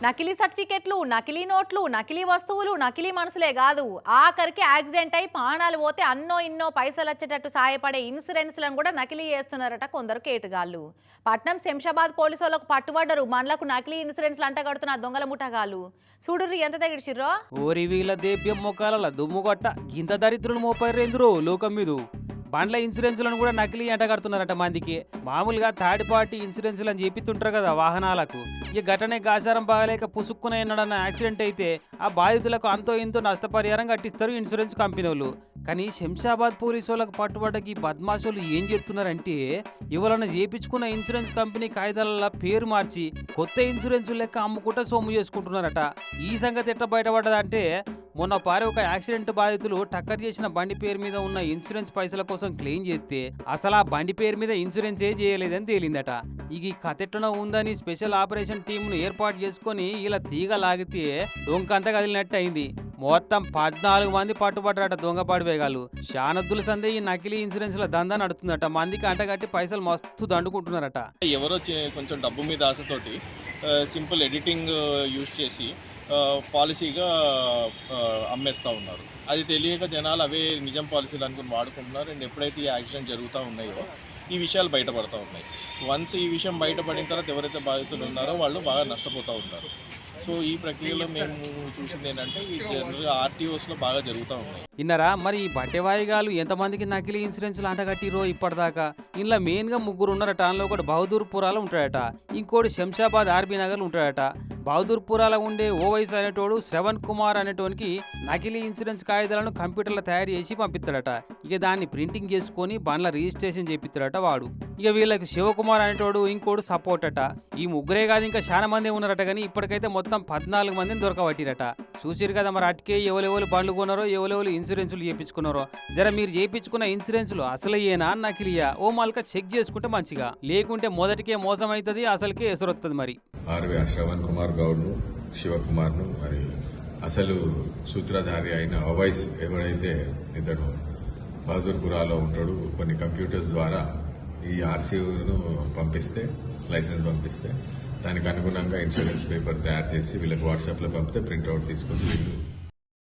నకిలీ సర్టిఫికెట్లు, నకిలీ నోట్లు, నకిలీ వస్తువులు, నకిలీ మనుషులే కాదు ఆఖరికి యాక్సిడెంట్ అయి ప్రాణాలు పోతే అన్నో ఇన్నో పైసలు వచ్చేటట్టు సాయపడే ఇన్సూరెన్స్లను కూడా నకిలీ చేస్తున్నారట కొందరు కేటుగాళ్ళు. పట్నం శంషాబాద్ పోలీసు వాళ్ళకు పట్టుబడ్డరు మనలకు నకిలీ ఇన్సూరెన్స్లు అంటగడుతున్న దొంగల ముఠగాళ్ళు. చూడుర్రి ఎంత తగిడిచిర్రో. ఓరి వీళ్ళ దేవ్యం మొక్కాల దుమ్ముగొట్ట గింత దరిద్రులు మోపైరేంద్రో లోకం మీద. బండ్ల ఇన్సూరెన్స్లను కూడా నకిలీ అంటగడుతున్నారట మందికి. మామూలుగా థర్డ్ పార్టీ ఇన్సూరెన్స్లు అని చెప్తుంటారు కదా వాహనాలకు. ఇక ఘటనే గాచారం బాగలేక పుసుక్కున ఎన్నడన్న యాక్సిడెంట్ అయితే ఆ బాధితులకు అంతో ఇంతో నష్టపరిహారం కట్టిస్తారు ఇన్సూరెన్స్ కంపెనీ వాళ్ళు. కానీ శంషాబాద్ పోలీసు వాళ్ళకు పట్టుబడ్డకి బద్మాషులు ఏం చెప్తున్నారంటే ఎవరన్నా చేయించుకున్న ఇన్సూరెన్స్ కంపెనీ కాగితాల పేరు మార్చి కొత్త ఇన్సూరెన్స్ లెక్క అమ్ముకుంటా సొమ్ము చేసుకుంటున్నారట. ఈ సంగతి ఎట్లా బయటపడ్డదంటే మొన్న ఒక యాక్సిడెంట్ బాధితులు టక్కర్ చేసిన బండి పేరు మీద ఉన్న ఇన్సూరెన్స్ పైసల కోసం క్లెయిమ్ చేస్తే అసలు ఆ బండి పేరు మీద ఇన్సూరెన్స్ ఏ చేయలేదని తేలిందట. ఇక ఈ కథ ఎట్లనో ఉందని స్పెషల్ ఆపరేషన్ టీంను ఏర్పాటు చేసుకుని ఇలా తీగ లాగితే డొంకంతా కదిలినట్టు అయింది. మొత్తం 14 మంది పట్టుబడ్డారట దొంగ పడివేగాలు. శానద్దుల సందే ఈ నకిలీ ఇన్సూరెన్స్ల దందా నడుతుందట. మందికి అంటగట్టి పైసలు మస్తు దండుకుంటున్నారట. ఎవరో కొంచెం డబ్బు మీద ఆశతోటి సింపుల్ ఎడిటింగ్ యూజ్ చేసి పాలసీగా అమ్మేస్తూ ఉన్నారు. అది తెలియక జనాలు అవే నిజం పాలసీలు అనుకుని వాడుకుంటున్నారు. అండ్ ఎప్పుడైతే ఈ యాక్సిడెంట్ జరుగుతూ ఉన్నాయో ఈ విషయాలు బయటపడుతూ ఉన్నాయి. వన్స్ ఈ విషయం బయటపడిన తర్వాత ఎవరైతే బాధితులు ఉన్నారో వాళ్ళు బాగా నష్టపోతూ ఉన్నారు. సో ఈ ప్రక్రియలో మేము చూసింది ఏంటంటే ఈ జనరల్గా ఆర్టీఓస్లో బాగా జరుగుతూ ఉన్నాయి. ఇన్నరా మరి ఈ బట్టెవాయిగాలు ఎంతమందికి నకిలీ ఇన్సూరెన్స్లు అంటగట్టిరో ఇప్పటిదాకా. ఇంట్లో మెయిన్గా 3 ఉన్నారట. అందులో ఒకటి బహదూర్పురాలో ఉంటాడట, ఇంకోటి శంషాబాద్ ఆర్బీ నగర్లో ఉంటాడట. బహదూర్పురాలో ఉండే ఓవైస్ అనేటోడు శ్రవణ్ కుమార్ అనేటోనికి నకిలీ ఇన్సూరెన్స్ కాగితాలను కంప్యూటర్లో తయారు చేసి పంపిస్తాడట. ఇక దాన్ని ప్రింటింగ్ చేసుకొని బండ్ల రిజిస్ట్రేషన్ చేపిస్తాడట వాడు. ఇక వీళ్ళకి శివకుమార్ అనేటోడు ఇంకోడు సపోర్ట్ అట. ఈ ముగ్గురే కాదు ఇంకా చాలా మంది ఉన్నారట. కానీ ఇప్పటికైతే మొత్తం 14 మందిని దొరకబట్టిరట. చూసిరు కదా మరి అటుకే ఎవరెవరు బండ్లు కొన్నారో ఎవరెవరు ఇన్సూరెన్సులు చేయించుకున్నారో. జర మీరు చేయించుకున్న ఇన్సూరెన్సులు అసలయ్యేనా నకిలీయా ఓ మాల్క చెక్ చేసుకుంటే మంచిగా. లేకుంటే మొదటికే మోసం అవుతుంది, అసలుకే ఎసరొస్తుంది. మరి శ్రవణ్ కుమార్ గౌడ్ను, శివకుమార్ను, మరి అసలు సూత్రధారి అయిన ఓవైస్ ఎవడైతే ఇతడు బహదూర్పురాలో ఉంటాడు, కొన్ని కంప్యూటర్స్ ద్వారా ఈ ఆర్సీను పంపిస్తే, లైసెన్స్ పంపిస్తే దానికి అనుగుణంగా ఇన్సూరెన్స్ పేపర్ తయారు చేసి వీళ్ళకి వాట్సాప్లో పంపితే ప్రింట్అవుట్ తీసుకొని వీళ్ళు